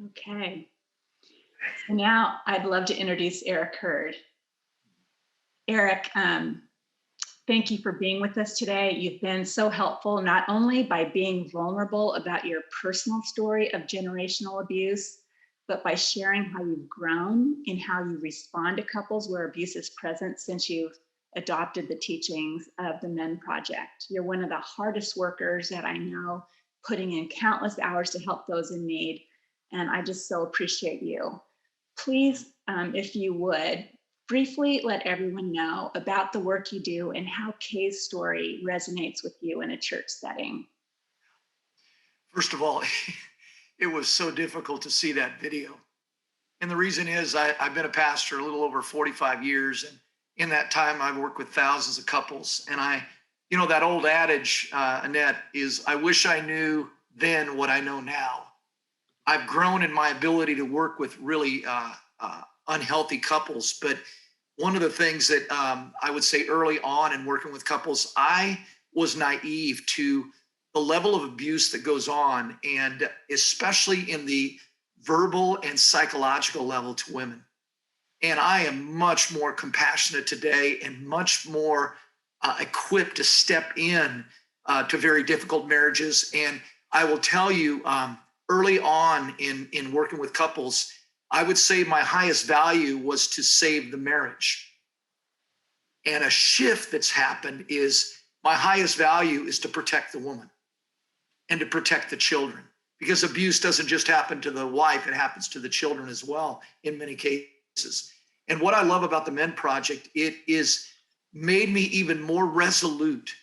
Okay. So now I'd love to introduce Eric Hurd. Eric, thank you for being with us today. You've been so helpful, not only by being vulnerable about your personal story of generational abuse, but by sharing how you've grown in how you respond to couples where abuse is present since you've adopted the teachings of the Men Project. You're one of the hardest workers that I know, putting in countless hours to help those in need. And I just so appreciate you. Please, if you would, briefly let everyone know about the work you do and how Kay's story resonates with you in a church setting. First of all, it was so difficult to see that video. And the reason is I've been a pastor a little over 45 years. And in that time, I've worked with thousands of couples. And that old adage, Annette, is I wish I knew then what I know now. I've grown in my ability to work with really unhealthy couples. But one of the things that I would say early on in working with couples, I was naive to the level of abuse that goes on, and especially in the verbal and psychological level to women. And I am much more compassionate today and much more equipped to step in to very difficult marriages. And I will tell you, early on in working with couples, I would say my highest value was to save the marriage. And a shift that's happened is my highest value is to protect the woman and to protect the children, because abuse doesn't just happen to the wife, it happens to the children as well in many cases. And what I love about the Men Project, it is made me even more resolute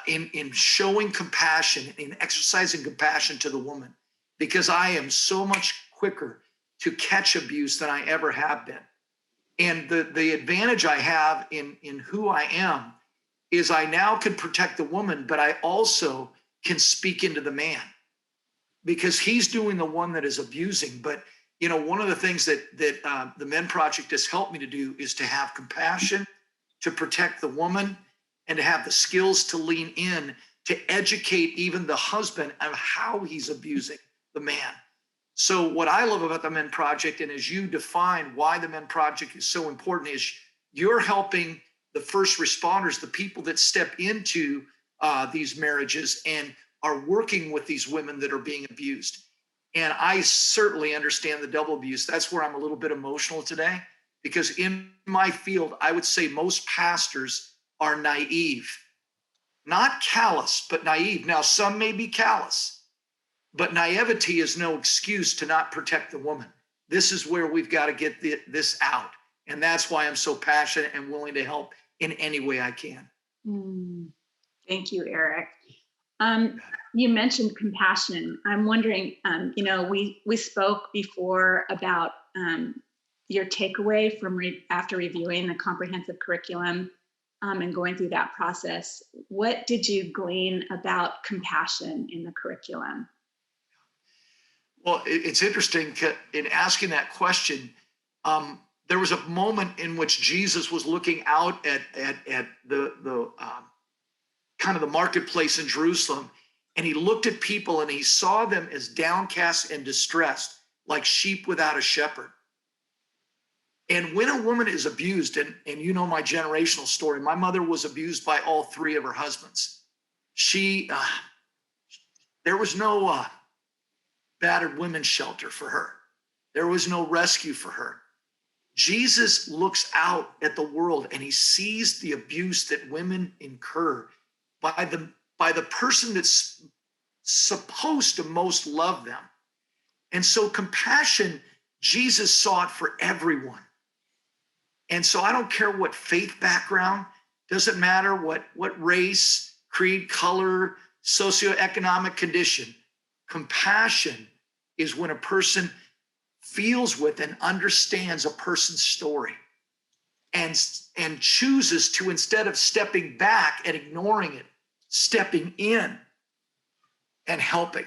in showing compassion, in exercising compassion to the woman, because I am so much quicker to catch abuse than I ever have been. And the advantage I have in who I am is I now can protect the woman, but I also can speak into the man, because he's doing the one that is abusing. But one of the things that the Men Project has helped me to do is to have compassion, to protect the woman, and to have the skills to lean in to educate even the husband of how he's abusing the man. So what I love about the Men Project, and as you define why the Men Project is so important, is you're helping the first responders, the people that step into these marriages and are working with these women that are being abused. And I certainly understand the double abuse. That's where I'm a little bit emotional today, because in my field, I would say most pastors are naive, not callous, but naive. Now, some may be callous, but naivety is no excuse to not protect the woman. This is where we've got to get this out. And that's why I'm so passionate and willing to help in any way I can. Thank you, Eric. You mentioned compassion. I'm wondering, we spoke before about your takeaway from after reviewing the comprehensive curriculum and going through that process. What did you glean about compassion in the curriculum? Well, it's interesting in asking that question. There was a moment in which Jesus was looking out at the kind of the marketplace in Jerusalem, and he looked at people and he saw them as downcast and distressed, like sheep without a shepherd. And when a woman is abused, and you know my generational story, my mother was abused by all three of her husbands. There was no battered women's shelter for her. There was no rescue for her. Jesus looks out at the world and he sees the abuse that women incur by the person that's supposed to most love them. And so compassion, Jesus saw it for everyone. And so I don't care what faith background, doesn't matter what race, creed, color, socioeconomic condition. Compassion is when a person feels with and understands a person's story and chooses to, instead of stepping back and ignoring it, stepping in and helping.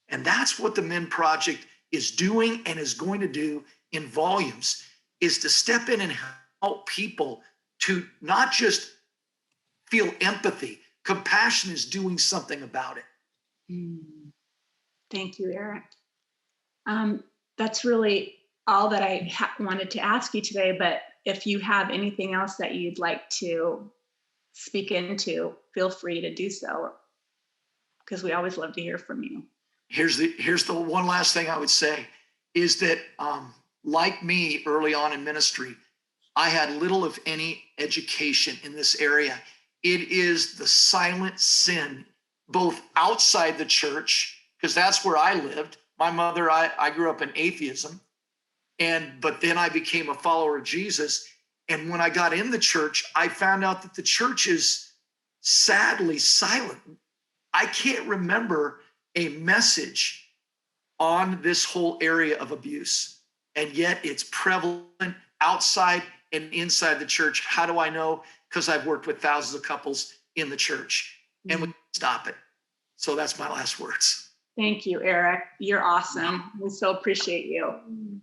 And that's what the Men Project is doing and is going to do in volumes, is to step in and help people to not just feel empathy. Compassion is doing something about it. Thank you, Eric. That's really all that I wanted to ask you today. But if you have anything else that you'd like to speak into, feel free to do so, because we always love to hear from you. Here's the one last thing I would say is that like me early on in ministry, I had little if any education in this area. It is the silent sin, both outside the church, because that's where I lived. My mother, I grew up in atheism, but then I became a follower of Jesus. And when I got in the church, I found out that the church is sadly silent. I can't remember a message on this whole area of abuse. And yet it's prevalent outside and inside the church. How do I know? Because I've worked with thousands of couples in the church, and we stop it. So that's my last words. Thank you, Eric. You're awesome. We so appreciate you.